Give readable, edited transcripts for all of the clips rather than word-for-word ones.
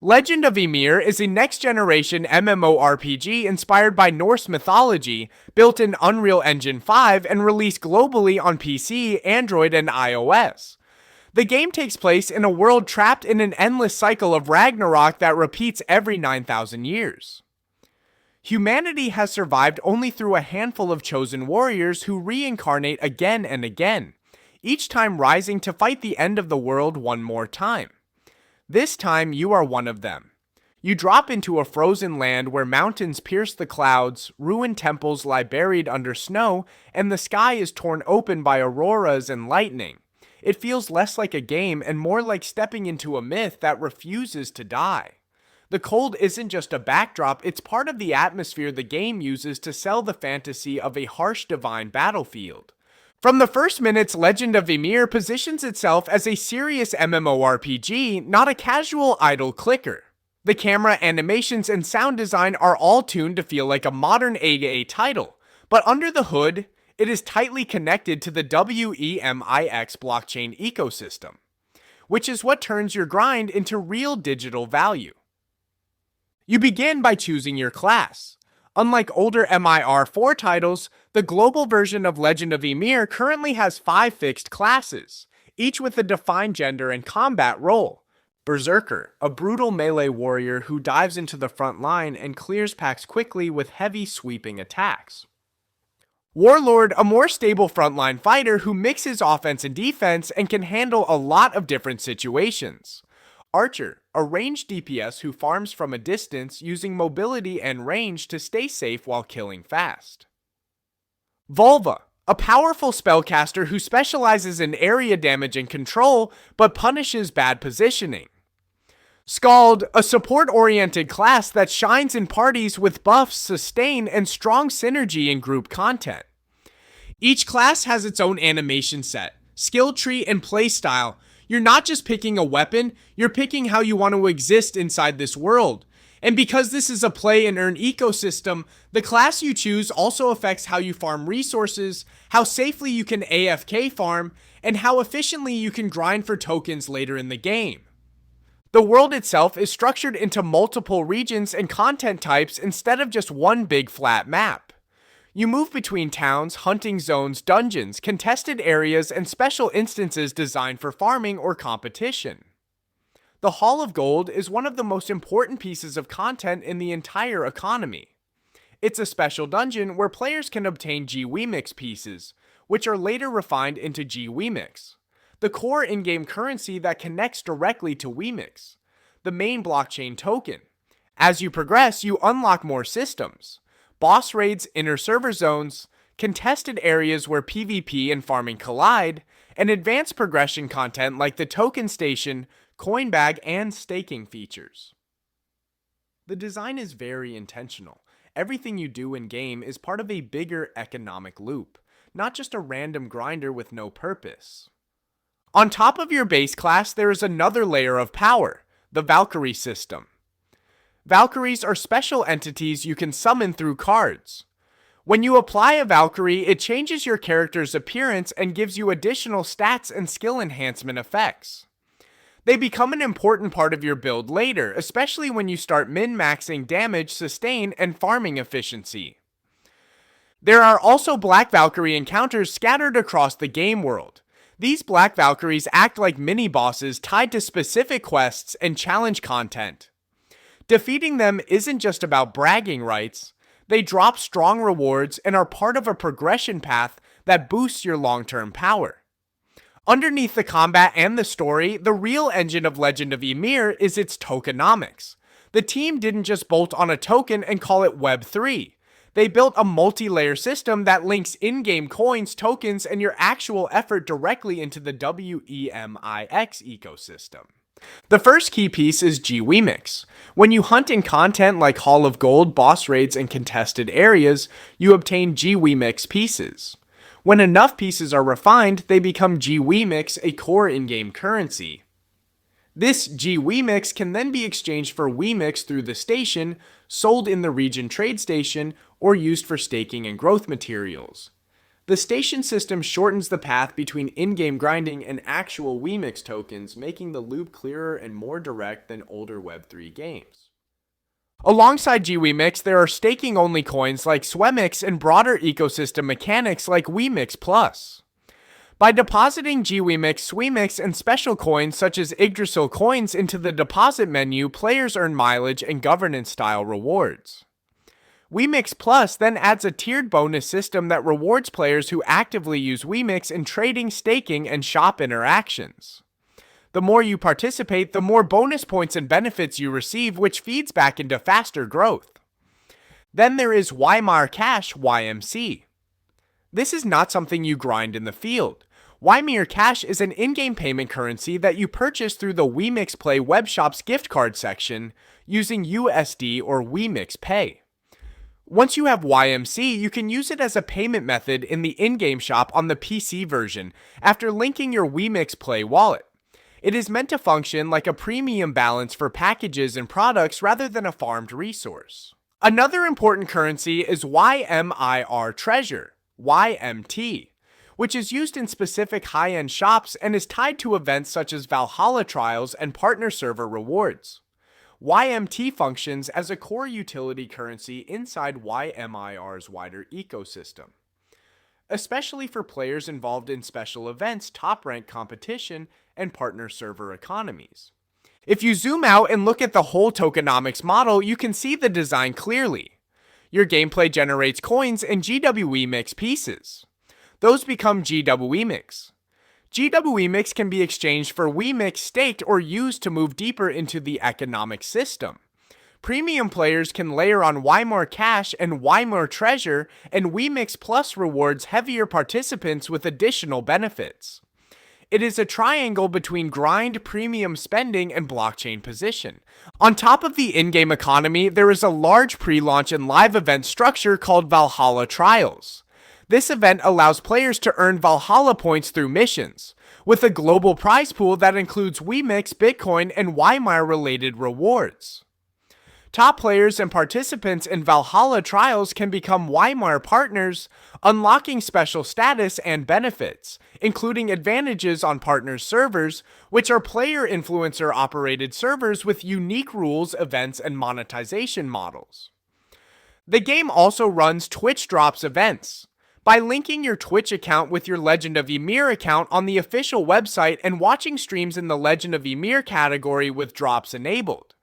Legend of YMIR is a next-generation MMORPG inspired by Norse mythology, built in Unreal Engine 5 and released globally on PC, Android, and iOS. The game takes place in a world trapped in an endless cycle of Ragnarok that repeats every 9,000 years. Humanity has survived only through a handful of chosen warriors who reincarnate again and again, each time rising to fight the end of the world one more time. This time, you are one of them. You drop into a frozen land where mountains pierce the clouds, ruined temples lie buried under snow, and the sky is torn open by auroras and lightning. It feels less like a game and more like stepping into a myth that refuses to die. The cold isn't just a backdrop, it's part of the atmosphere the game uses to sell the fantasy of a harsh divine battlefield. From the first minutes, Legend of YMIR positions itself as a serious MMORPG, not a casual idle clicker. The camera, animations, and sound design are all tuned to feel like a modern AA title, but under the hood, it is tightly connected to the WEMIX blockchain ecosystem, which is what turns your grind into real digital value. You begin by choosing your class. Unlike older MIR4 titles, the global version of Legend of YMIR currently has 5 fixed classes, each with a defined gender and combat role. Berserker, a brutal melee warrior who dives into the front line and clears packs quickly with heavy sweeping attacks. Warlord, a more stable frontline fighter who mixes offense and defense and can handle a lot of different situations. Archer, a ranged DPS who farms from a distance using mobility and range to stay safe while killing fast. Volva, a powerful spellcaster who specializes in area damage and control, but punishes bad positioning. Skald, a support-oriented class that shines in parties with buffs, sustain, and strong synergy in group content. Each class has its own animation set, skill tree, and playstyle. You're not just picking a weapon, you're picking how you want to exist inside this world. And because this is a play and earn ecosystem, the class you choose also affects how you farm resources, how safely you can AFK farm, and how efficiently you can grind for tokens later in the game. The world itself is structured into multiple regions and content types instead of just one big flat map. You move between towns, hunting zones, dungeons, contested areas, and special instances designed for farming or competition. The Hall of Gold is one of the most important pieces of content in the entire economy. It's a special dungeon where players can obtain gWEMIX pieces, which are later refined into gWEMIX, the core in-game currency that connects directly to Wemix, the main blockchain token. As you progress, you unlock more systems. Boss raids, inner server zones, contested areas where PvP and farming collide, and advanced progression content like the token station, coin bag, and staking features. The design is very intentional. Everything you do in-game is part of a bigger economic loop, not just a random grinder with no purpose. On top of your base class, there is another layer of power, the Valkyrie System. Valkyries are special entities you can summon through cards. When you apply a Valkyrie, it changes your character's appearance and gives you additional stats and skill enhancement effects. They become an important part of your build later, especially when you start min-maxing damage, sustain, and farming efficiency. There are also Black Valkyrie encounters scattered across the game world. These Black Valkyries act like mini-bosses tied to specific quests and challenge content. Defeating them isn't just about bragging rights. They drop strong rewards and are part of a progression path that boosts your long-term power. Underneath the combat and the story, the real engine of Legend of YMIR is its tokenomics. The team didn't just bolt on a token and call it Web3. They built a multi-layer system that links in-game coins, tokens, and your actual effort directly into the WEMIX ecosystem. The first key piece is gWEMIX. When you hunt in content like Hall of Gold, boss raids, and contested areas, you obtain gWEMIX pieces. When enough pieces are refined, they become gWEMIX, a core in-game currency. This gWEMIX can then be exchanged for Wemix through the station, sold in the region trade station, or used for staking and growth materials. The station system shortens the path between in-game grinding and actual Wemix tokens, making the loop clearer and more direct than older Web3 games. Alongside gWEMIX, there are staking-only coins like gWEMIX and broader ecosystem mechanics like Wemix Plus. By depositing gWEMIX, gWEMIX, and special coins such as Yggdrasil coins into the deposit menu, players earn mileage and governance-style rewards. Wemix Plus then adds a tiered bonus system that rewards players who actively use Wemix in trading, staking, and shop interactions. The more you participate, the more bonus points and benefits you receive, which feeds back into faster growth. Then there is YMIR Cash, YMC. This is not something you grind in the field. YMIR Cash is an in-game payment currency that you purchase through the Wemix Play webshop's gift card section using USD or Wemix Pay. Once you have YMC, you can use it as a payment method in the in-game shop on the PC version after linking your Wemix Play wallet. It is meant to function like a premium balance for packages and products rather than a farmed resource. Another important currency is YMIR Treasure, YMT, which is used in specific high-end shops and is tied to events such as Valhalla trials and partner server rewards. YMT functions as a core utility currency inside YMIR's wider ecosystem, especially for players involved in special events, top-rank competition, and partner server economies. If you zoom out and look at the whole tokenomics model, you can see the design clearly. Your gameplay generates coins and gWEMIX pieces. Those become gWEMIX. gWEMIX can be exchanged for Wemix staked or used to move deeper into the economic system. Premium players can layer on YMIR Cash and YMIR Treasure, and Wemix Plus rewards heavier participants with additional benefits. It is a triangle between grind, premium spending, and blockchain position. On top of the in-game economy, there is a large pre-launch and live event structure called Valhalla Trials. This event allows players to earn Valhalla points through missions, with a global prize pool that includes Wemix, Bitcoin, and YMIR-related rewards. Top players and participants in Valhalla Trials can become YMIR partners, unlocking special status and benefits, including advantages on partners' servers, which are player-influencer-operated servers with unique rules, events, and monetization models. The game also runs Twitch Drops events. By linking your Twitch account with your Legend of YMIR account on the official website and watching streams in the Legend of YMIR category with drops enabled,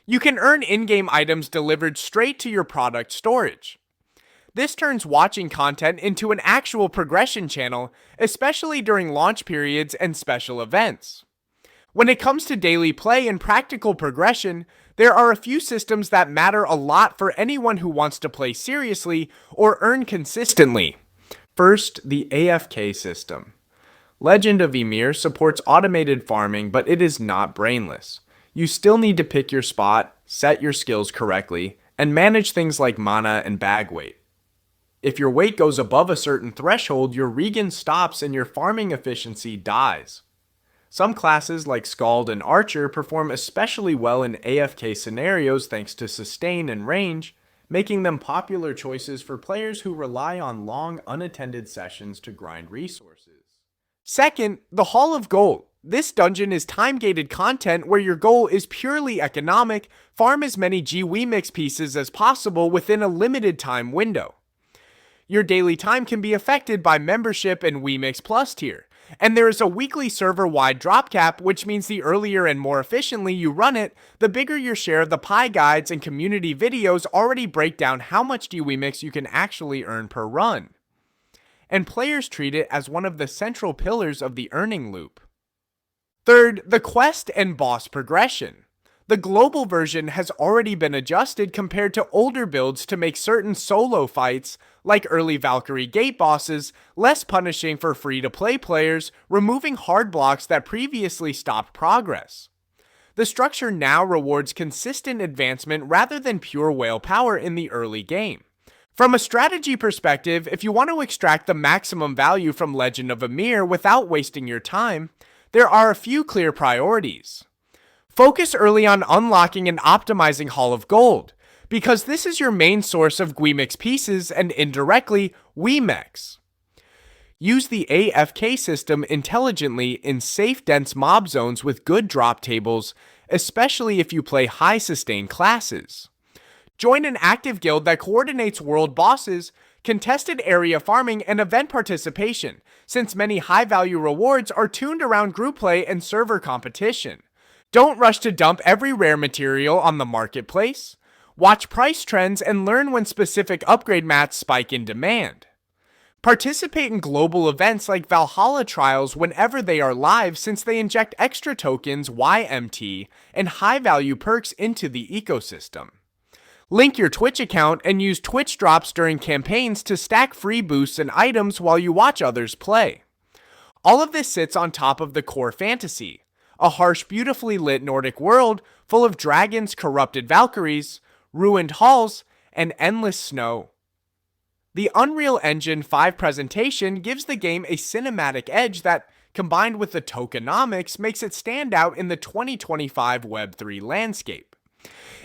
you can earn in-game items delivered straight to your product storage. This turns watching content into an actual progression channel, especially during launch periods and special events. When it comes to daily play and practical progression, there are a few systems that matter a lot for anyone who wants to play seriously or earn consistently. First, the AFK system. Legend of YMIR supports automated farming, but it is not brainless. You still need to pick your spot, set your skills correctly, and manage things like mana and bag weight. If your weight goes above a certain threshold, your regen stops and your farming efficiency dies. Some classes like Scald and Archer perform especially well in AFK scenarios thanks to sustain and range, making them popular choices for players who rely on long unattended sessions to grind resources. Second, the Hall of Gold. This dungeon is time-gated content where your goal is purely economic, farm as many gWEMIX pieces as possible within a limited time window. Your daily time can be affected by membership and Wemix Plus tier, and there is a weekly server-wide drop cap, which means the earlier and more efficiently you run it, the bigger your share of the pie guides and community videos already break down how much gWEMIX you can actually earn per run. And players treat it as one of the central pillars of the earning loop. Third, the quest and boss progression. The global version has already been adjusted compared to older builds to make certain solo fights, like early Valkyrie gate bosses, less punishing for free-to-play players, removing hard blocks that previously stopped progress. The structure now rewards consistent advancement rather than pure whale power in the early game. From a strategy perspective, if you want to extract the maximum value from Legend of YMIR without wasting your time, there are a few clear priorities. Focus early on unlocking and optimizing Hall of Gold, because this is your main source of gWEMIX pieces and indirectly, Wemix. Use the AFK system intelligently in safe, dense mob zones with good drop tables, especially if you play high sustain classes. Join an active guild that coordinates world bosses, contested area farming, and event participation, since many high-value rewards are tuned around group play and server competition. Don't rush to dump every rare material on the marketplace. Watch price trends and learn when specific upgrade mats spike in demand. Participate in global events like Valhalla trials whenever they are live, since they inject extra tokens, YMT, and high-value perks into the ecosystem. Link your Twitch account and use Twitch drops during campaigns to stack free boosts and items while you watch others play. All of this sits on top of the core fantasy, a harsh, beautifully lit Nordic world full of dragons, corrupted Valkyries, ruined halls, and endless snow. The Unreal Engine 5 presentation gives the game a cinematic edge that, combined with the tokenomics, makes it stand out in the 2025 Web3 landscape.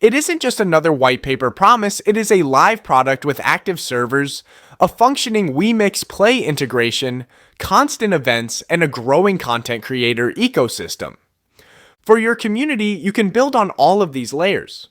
It isn't just another white paper promise, it is a live product with active servers, a functioning Wemix play integration, constant events, and a growing content creator ecosystem. For your community, you can build on all of these layers.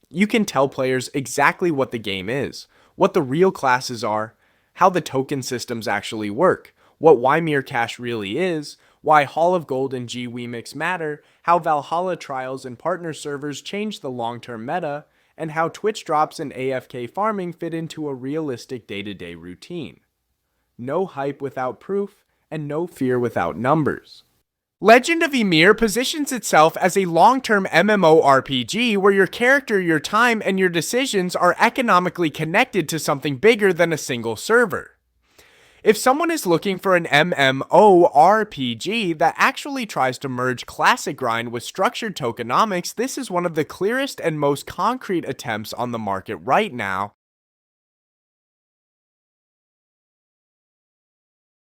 You can tell players exactly what the game is, what the real classes are, how the token systems actually work, what YMIR Cash really is, why Hall of Gold and gWEMIX matter, how Valhalla trials and partner servers change the long-term meta, and how Twitch drops and AFK farming fit into a realistic day-to-day routine. No hype without proof, and no fear without numbers. Legend of YMIR positions itself as a long-term MMORPG where your character, your time, and your decisions are economically connected to something bigger than a single server. If someone is looking for an MMORPG that actually tries to merge classic grind with structured tokenomics, this is one of the clearest and most concrete attempts on the market right now,